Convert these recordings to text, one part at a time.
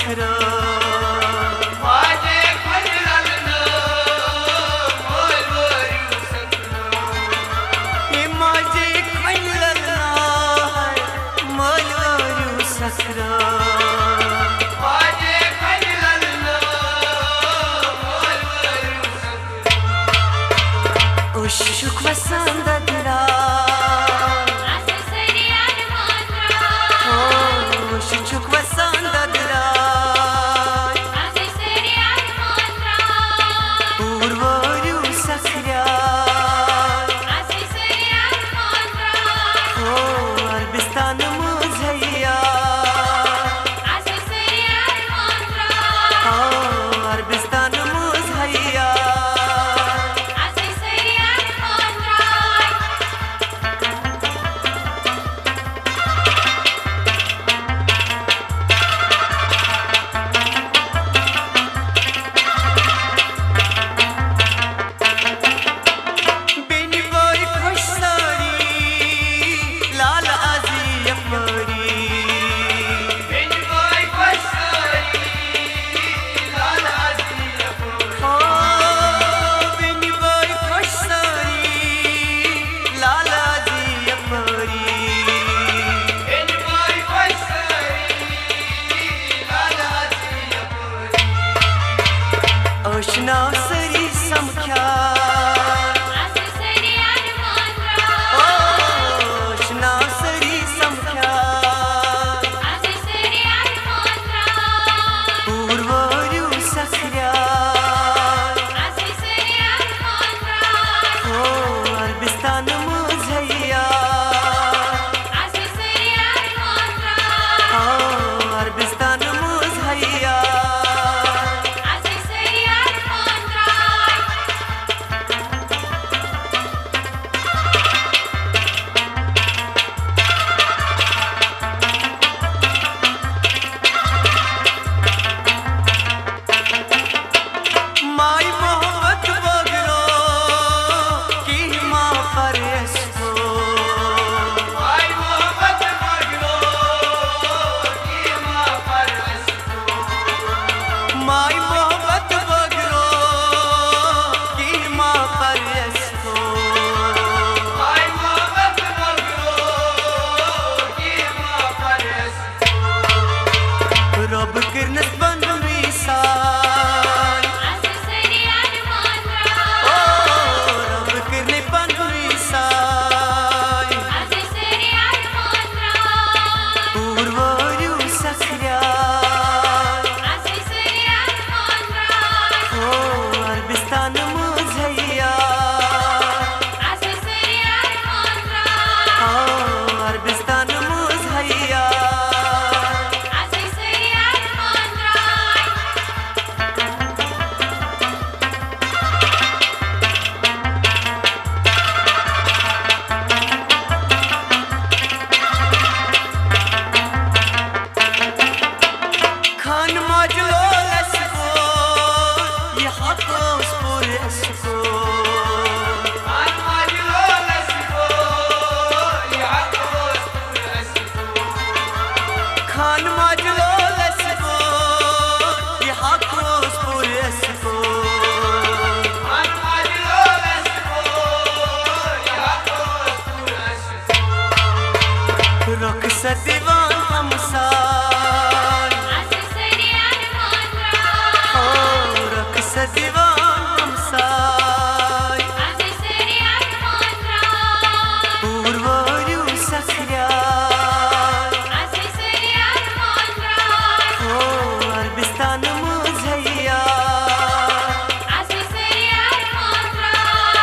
सखरा माझे खंजरान मोलवरू सखरा हे माझे खंजरान मोलवरू सखरा माझे खंजरान मोलवरू सखरा उशुक वसंत दिला शुक वसंत दिला पूर्वरू सखरा हो अरबिस्तान मुझैया हो अरबिस्तान मुझैया ओशना सरी समख्या ओशना सरी समख्या पूर्वरू सखरा हो अरबिस्तान मुझैया हो अरबिस्तान मुझैया रब किरनत बन मिसाल ओ रब किरनत बन मिसाल पूर्वरू सखरा हो अरबिस्तान मुझैया हो अरबिस्तान मुझैया खान माजलो लसको यहाँ को स्पुर इसको खान माजलो लसको यहाँ को स्पुर इसको खान माजलो लसको यहाँ को स्पुर इसको खान माजलो लसको यहाँ को स्पुर इसको रख सदीवान हमसा दीवान हमसाय पूर्वरू सखरा हो अरबिस्तान मुझैया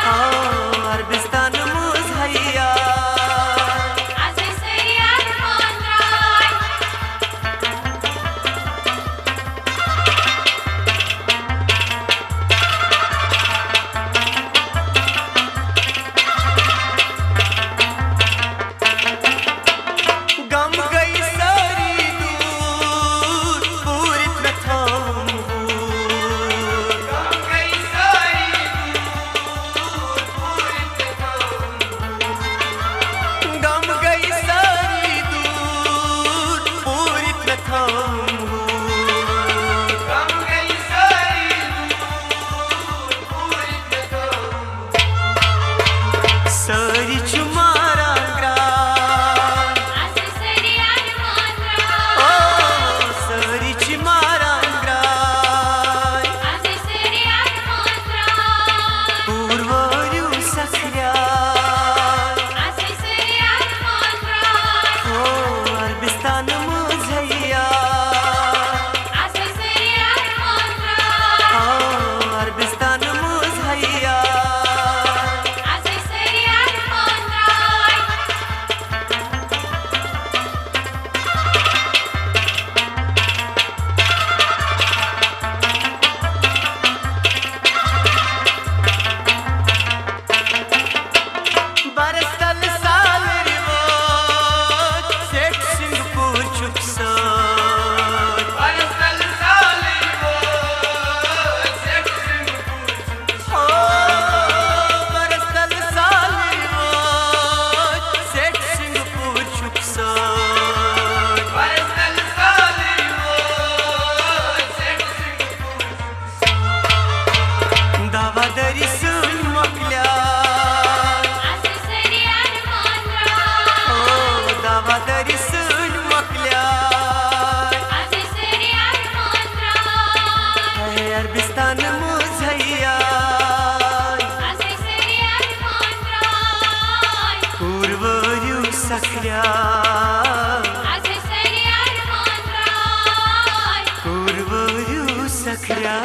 हो अरबिस्तान मुझैया सुन मकल्याय अरबिस्तान मुझैया पूर्वयु सखऱ्या पूर्वयु सखऱ्या